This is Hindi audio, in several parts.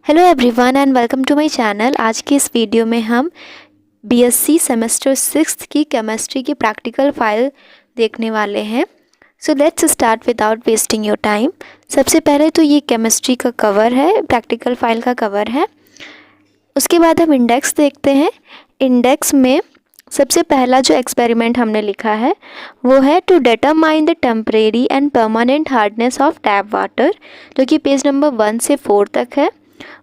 Hello everyone and welcome to my channel. आज के इस वीडियो में हम बीएससी सेमेस्टर 6 की केमिस्ट्री की प्रैक्टिकल फाइल देखने वाले हैं। So let's start without wasting your time. सबसे पहले तो ये केमिस्ट्री का कवर है, प्रैक्टिकल फाइल का कवर है। उसके बाद हम इंडेक्स देखते हैं। इंडेक्स में सबसे पहला जो एक्सपेरिमेंट हमने लिखा है वो है to determine the temporary and permanent hardness of tap water, जो कि पेज नंबर 1 से 4 तक है।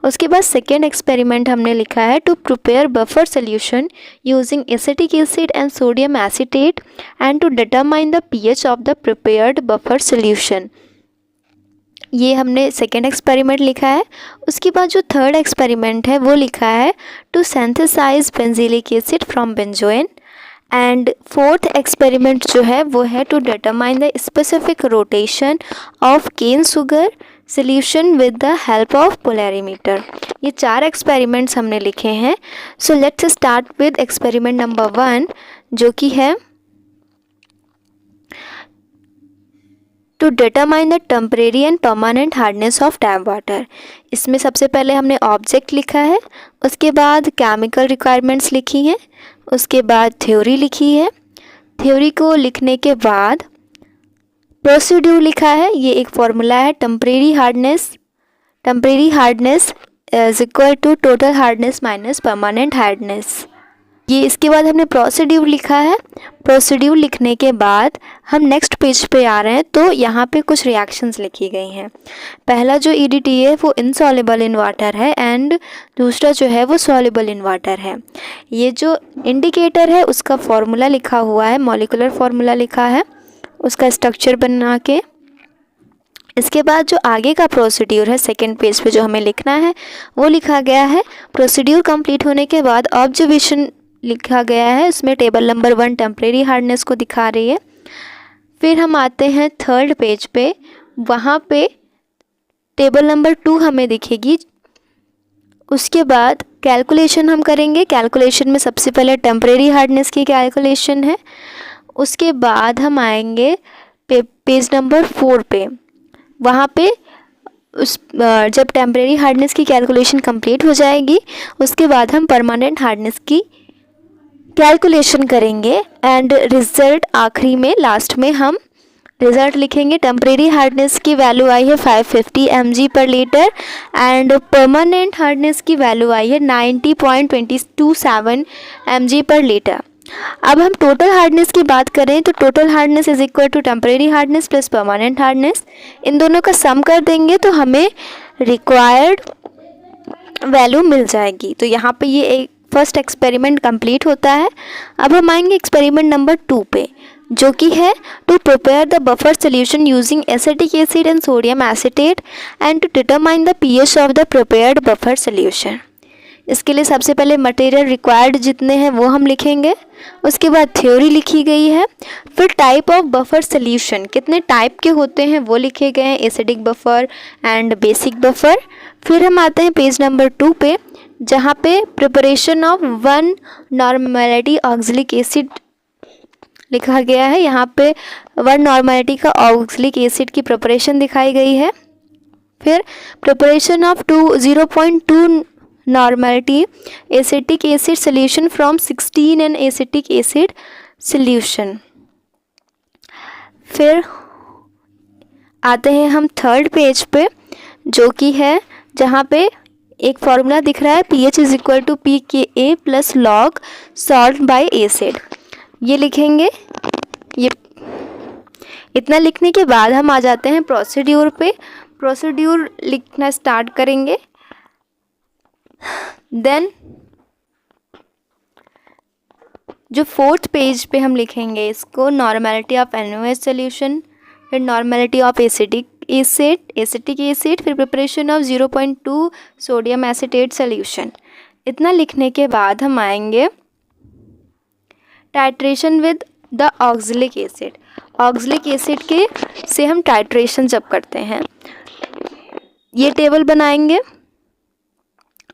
उसके बाद सेकेंड एक्सपेरिमेंट हमने लिखा है to prepare buffer solution using acetic acid and sodium acetate and to determine the pH of the prepared buffer solution. ये हमने सेकेंड एक्सपेरिमेंट लिखा है। उसके बाद जो थर्ड एक्सपेरिमेंट है वो लिखा है to synthesize benzilic acid from benzoin. And fourth experiment जो है वो है to determine the specific rotation of cane sugar solution with the help of polarimeter. ये 4 एक्सपेरिमेंट्स हमने लिखे हैं। So let's start with experiment number 1, जो कि है to determine the temporary and permanent hardness of tap water. इसमें सबसे पहले हमने ऑब्जेक्ट लिखा है, उसके बाद केमिकल रिक्वायरमेंट्स लिखी हैं, उसके बाद थ्योरी लिखी है। थ्योरी को लिखने के बाद प्रोसीड्यूर लिखा है। ये एक फॉर्मूला है, temporary hardness is equal to total hardness minus permanent hardness. ये इसके बाद हमने प्रोसीड्यूर लिखा है। प्रोसीड्यूर लिखने के बाद हम नेक्स्ट पेज पे आ रहे हैं, तो यहाँ पे कुछ रिएक्शंस लिखी गई हैं। पहला जो EDTA है वो इनसॉल्युबल इन वाटर है एंड दूसरा जो है वो सॉल्युबल इन वाटर है। ये जो इंडिकेटर है उसका फॉर्मूला लिखा हुआ है, मॉलिक्यूलर फॉर्मूला लिखा है, उसका स्ट्रक्चर बना के। इसके बाद जो आगे का प्रोसीड्यूर है सेकेंड पेज पे जो हमें लिखना है वो लिखा गया है। प्रोसीड्यूर कंप्लीट होने के बाद ऑब्जर्वेशन लिखा गया है, उसमें टेबल नंबर 1 टेम्परेरी हार्डनेस को दिखा रही है। फिर हम आते हैं थर्ड पेज पे, वहाँ पे टेबल नंबर 2 हमें दिखेगी। उसके बाद कैलकुलेशन हम करेंगे। कैलकुलेशन में सबसे पहले टेम्परेरी हार्डनेस की कैलकुलेशन है। उसके बाद हम आएंगे पेज नंबर 4 पे, वहाँ पे जब टेम्परेरी हार्डनेस की कैलकुलेशन कंप्लीट हो जाएगी उसके बाद हम परमानेंट हार्डनेस की कैलकुलेशन करेंगे एंड रिज़ल्ट आखिरी में लास्ट में हम रिज़ल्ट लिखेंगे। टेम्परेरी हार्डनेस की वैल्यू आई है 550 mg/लीटर एंड परमानेंट हार्डनेस की वैल्यू आई है 90.227 mg/लीटर। अब हम टोटल हार्डनेस की बात करें तो total hardness is equal to temporary hardness plus permanent hardness. इन दोनों का सम कर देंगे तो हमें रिक्वायर्ड वैल्यू मिल जाएगी। तो यहाँ पे ये एक फर्स्ट एक्सपेरिमेंट कंप्लीट होता है। अब हम आएंगे एक्सपेरिमेंट नंबर 2 पे, जो कि है to prepare the buffer solution using acetic acid and sodium acetate and to determine the pH of the prepared buffer solution. इसके लिए सबसे पहले मटेरियल रिक्वायर्ड जितने हैं वो हम लिखेंगे। उसके बाद थ्योरी लिखी गई है। फिर टाइप ऑफ बफर सोल्यूशन, कितने टाइप के होते हैं वो लिखे गए हैं, acidic buffer and basic buffer. फिर हम आते हैं पेज नंबर 2 पे, जहाँ पे preparation of 1 normality oxalic acid लिखा गया है। यहाँ पे 1 नॉर्मेलिटी का ऑक्सैलिक एसिड की प्रिपरेशन दिखाई गई है। फिर preparation of 0.2 normality acetic acid solution from 16 N acetic acid solution. फिर आते हैं हम थर्ड पेज पे, जो कि है जहाँ पे एक फॉर्मूला दिख रहा है pH is equal to pKa plus log salt by acid. ये लिखेंगे। ये इतना लिखने के बाद हम आ जाते हैं प्रोसीड्यूर पे। प्रोसीड्यूर लिखना स्टार्ट करेंगे। देन जो फोर्थ पेज पे हम लिखेंगे इसको नॉर्मेलिटी ऑफ NaOH सोल्यूशन, फिर नॉर्मेलिटी ऑफ एसिटिक एसिड, फिर preparation of 0.2 sodium acetate solution. इतना लिखने के बाद हम आएंगे titration with the oxalic acid. Oxalic acid के से हम टाइट्रेशन जब करते हैं ये टेबल बनाएंगे।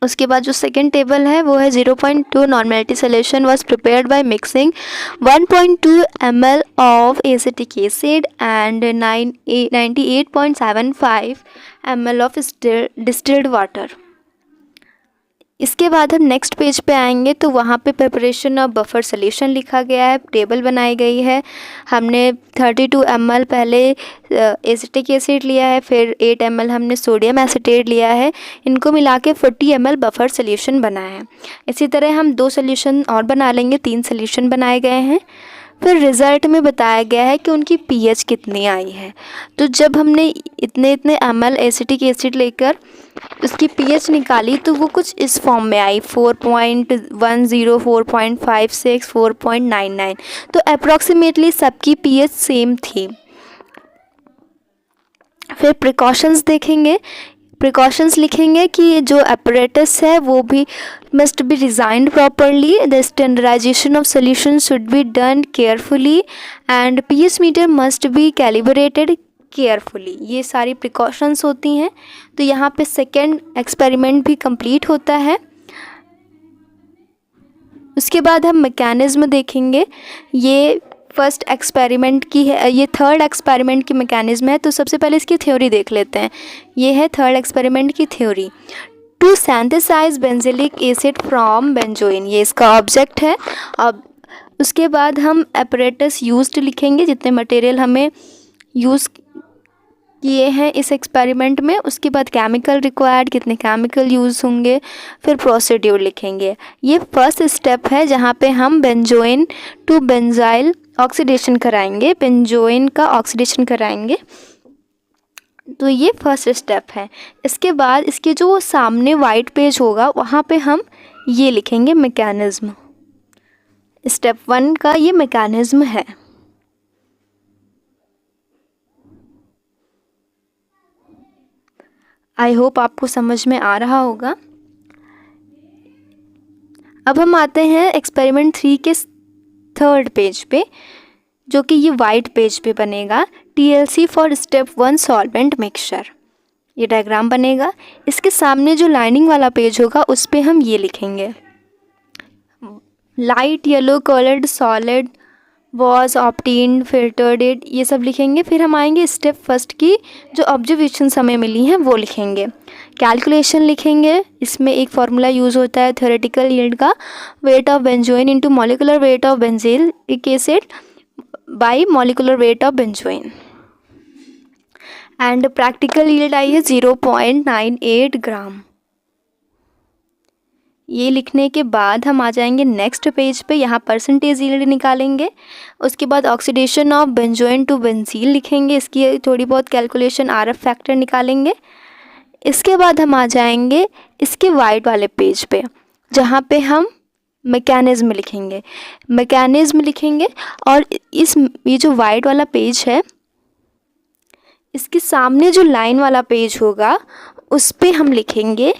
उसके बाद जो सेकेंड टेबल है वो है 0.2 normality solution was prepared by mixing 1.2 ml of acetic acid and 98.75 ml of distilled water. इसके बाद हम नेक्स्ट पेज पे आएंगे तो वहाँ पे प्रिपरेशन ऑफ बफर सोल्यूशन लिखा गया है, टेबल बनाई गई है। हमने 32 ml पहले एसिटिक एसिड लिया है, फिर 8 ml हमने सोडियम एसिटेट लिया है, इनको मिला के 40 ml बफर सोल्यूशन बना है। इसी तरह हम 2 सोल्यूशन और बना लेंगे, 3 सोल्यूशन बनाए गए हैं। फिर रिज़ल्ट में बताया गया है कि उनकी pH कितनी आई है। तो जब हमने इतने ml एसिटिक एसिड लेकर उसकी pH निकाली तो वो कुछ इस फॉर्म में आई 4.10, 4.56, 4.99। तो अप्रॉक्सीमेटली सबकी pH सेम थी। फिर प्रिकॉशंस देखेंगे, प्रिकॉशंस लिखेंगे कि जो apparatus है वो भी must be designed properly, the standardization of solution should be done carefully and pH meter must be calibrated carefully. ये सारी प्रिकॉशंस होती हैं। तो यहाँ पे सेकेंड एक्सपेरिमेंट भी कंप्लीट होता है। उसके बाद हम मैकेनिज़्म देखेंगे। ये फर्स्ट एक्सपेरिमेंट की है, ये थर्ड एक्सपेरिमेंट की मैकेनिज़्म है। तो सबसे पहले इसकी थ्योरी देख लेते हैं। ये है थर्ड एक्सपेरिमेंट की theory. To synthesize benzoic acid from benzoin, ये इसका ऑब्जेक्ट है। अब उसके बाद हम apparatus यूज्ड लिखेंगे, जितने मटेरियल हमें यूज़ किए हैं इस एक्सपेरिमेंट में। उसके बाद केमिकल रिक्वायर्ड, कितने केमिकल यूज़ होंगे। फिर प्रोसीड्यूर लिखेंगे। ये फर्स्ट स्टेप है जहाँ पे हम बेंजोइन टू बेंजाइल ऑक्सीडेशन कराएंगे, बेंजोइन का ऑक्सीडेशन कराएंगे। तो ये फर्स्ट स्टेप है। इसके बाद इसके जो सामने वाइट पेज होगा वहाँ पे हम ये लिखेंगे मैकेनिज़्म। स्टेप 1 का ये मैकेनिज़्म है। आई होप आपको समझ में आ रहा होगा। अब हम आते हैं एक्सपेरिमेंट 3 के थर्ड पेज पे, जो कि ये वाइट पेज पे बनेगा। TLC for step 1 solvent mixture, ये डायग्राम बनेगा। इसके सामने जो लाइनिंग वाला पेज होगा उस पे हम ये लिखेंगे, light yellow coloured solid was obtained filtered it, ये सब लिखेंगे। फिर हम आएंगे स्टेप फर्स्ट की जो ऑब्जर्वेशन हमें मिली हैं वो लिखेंगे। कैलकुलेशन लिखेंगे, इसमें एक फार्मूला यूज़ होता है थ्योरेटिकल यील्ड का, weight of benzoin into molecular weight of benzilic acid by molecular weight of benzoin. And practical yield आई है 0.98 ग्राम। ये लिखने के बाद हम आ जाएंगे नेक्स्ट पेज पे, यहाँ परसेंटेज यील्ड निकालेंगे। उसके बाद oxidation of benzoin to benzil लिखेंगे, इसकी थोड़ी बहुत कैलकुलेशन RF फैक्टर निकालेंगे। इसके बाद हम आ जाएंगे इसके वाइट वाले पेज पे, जहाँ पे हम मैकेनिज़्म लिखेंगे। मैकेनिज़्म लिखेंगे और ये जो वाइट वाला पेज है इसके सामने जो लाइन वाला पेज होगा उस पे हम लिखेंगे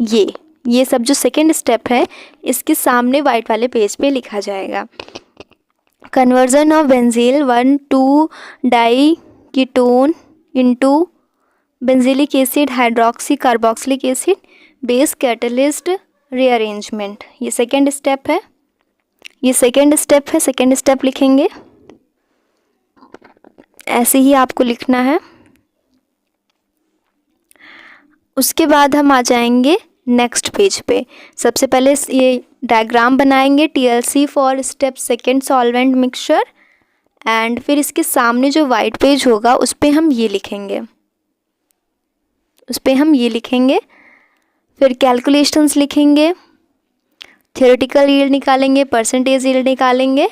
ये सब जो सेकेंड स्टेप है इसके सामने वाइट वाले पेज पे लिखा जाएगा। Conversion of benzil 1,2 di ketone into benzilic acid hydroxy carboxylic acid base catalyst rearrangement, ये सेकेंड स्टेप है। सेकेंड स्टेप लिखेंगे, ऐसे ही आपको लिखना है। उसके बाद हम आ जाएंगे नेक्स्ट पेज पे। सबसे पहले ये डायग्राम बनाएंगे TLC for step second solvent mixture, and फिर इसके सामने जो वाइट पेज होगा उस पे हम ये लिखेंगे। फिर कैलकुलेशंस लिखेंगे, थ्योरेटिकल यील्ड निकालेंगे, परसेंटेज यील्ड निकालेंगे।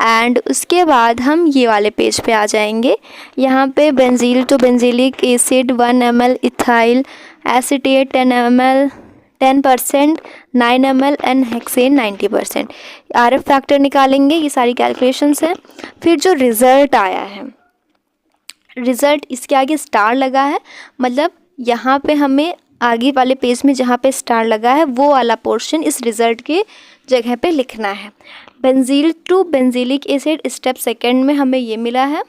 एंड उसके बाद हम ये वाले पेज पे आ जाएंगे। यहाँ पे benzil to benzilic acid 1 ml, ethyl acetate 10 ml 10%, 9 ml and hexane 90%। RF factor निकालेंगे, ये सारी कैलकुलेशंस हैं। फिर जो रिज़ल्ट आया है, रिज़ल्ट इसके आगे स्टार लगा है, मतलब यहाँ पे हमें आगे वाले पेज में जहाँ पे स्टार लगा है वो वाला पोर्शन इस रिज़ल्ट के जगह पे लिखना है। Benzil to benzilic acid step second में हमें ये मिला है,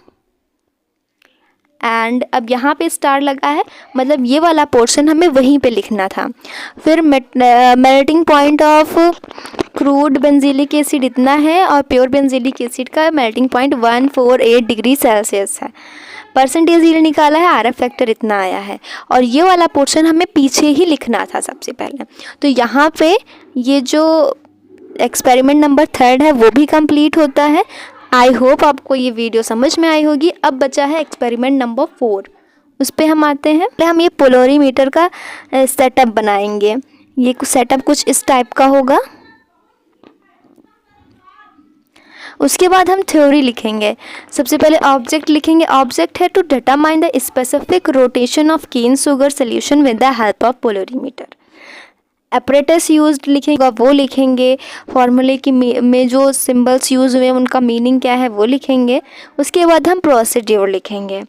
एंड अब यहाँ पे स्टार लगा है, मतलब ये वाला पोर्शन हमें वहीं पे लिखना था। फिर melting point of crude benzylic acid इतना है और प्योर बेंजीलिक एसिड का मेल्टिंग पॉइंट 148 डिग्री सेल्सियस है। परसेंटेज यील्ड निकाला है, आरएफ फैक्टर इतना आया है, और ये वाला पोर्शन हमें पीछे ही लिखना था सबसे पहले। तो यहाँ पे ये जो एक्सपेरिमेंट नंबर 3 है वो भी कंप्लीट होता है। आई होप आपको ये वीडियो समझ में आई होगी। अब बचा है एक्सपेरिमेंट नंबर 4, उस पर हम आते हैं। हम ये पोलोरीमीटर का सेटअप बनाएंगे। ये सेटअप कुछ इस टाइप का होगा। उसके बाद हम थ्योरी लिखेंगे। सबसे पहले ऑब्जेक्ट लिखेंगे। ऑब्जेक्ट है to determine the specific rotation of cane sugar solution with the help of polarimeter. Apparatus used लिखेंगे, वो लिखेंगे। फॉर्मूले की में जो सिंबल्स यूज हुए उनका मीनिंग क्या है वो लिखेंगे। उसके बाद हम प्रोसीड्यूर लिखेंगे।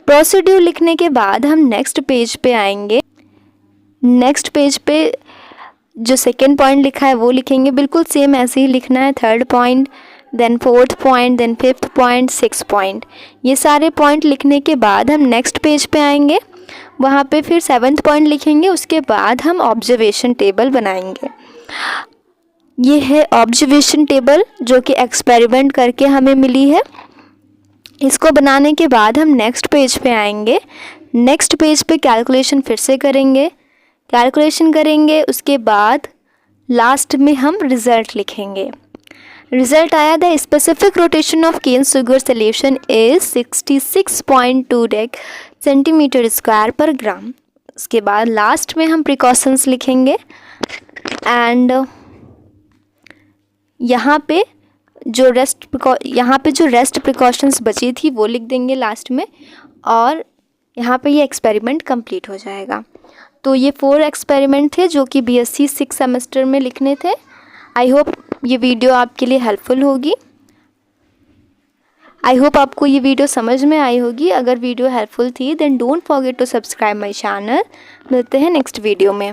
प्रोसीड्यूर लिखने के बाद हम नेक्स्ट पेज पे आएंगे। नेक्स्ट पेज पे जो सेकेंड पॉइंट लिखा है वो लिखेंगे। बिल्कुल सेम ऐसे ही लिखना है। Third point, then fourth point, then fifth point, six point. ये सारे पॉइंट लिखने के बाद हम नेक्स्ट पेज पे आएंगे। वहाँ पे फिर 7th पॉइंट लिखेंगे। उसके बाद हम ऑब्जर्वेशन टेबल बनाएंगे। ये है ऑब्जर्वेशन टेबल जो कि एक्सपेरिमेंट करके हमें मिली है। इसको बनाने के बाद हम नेक्स्ट पेज पे आएंगे। नेक्स्ट पेज पे कैलकुलेशन फिर से करेंगे। कैलकुलेशन करेंगे, उसके बाद लास्ट में हम रिज़ल्ट लिखेंगे। रिज़ल्ट आया, the specific rotation of cane sugar solution is 66.2 centimetre square per gram. उसके बाद लास्ट में हम प्रिकॉशंस लिखेंगे एंड यहाँ पे जो रेस्ट प्रिकॉशंस बची थी वो लिख देंगे लास्ट में, और यहाँ पे ये एक्सपेरिमेंट कंप्लीट हो जाएगा। तो ये 4 एक्सपेरिमेंट थे जो कि BSc 6 सेमेस्टर में लिखने थे। आई होप ये वीडियो आपके लिए हेल्पफुल होगी। आई होप आपको ये वीडियो समझ में आई होगी। अगर वीडियो हेल्पफुल थी then don't forget to subscribe my channel. मिलते हैं नेक्स्ट वीडियो में।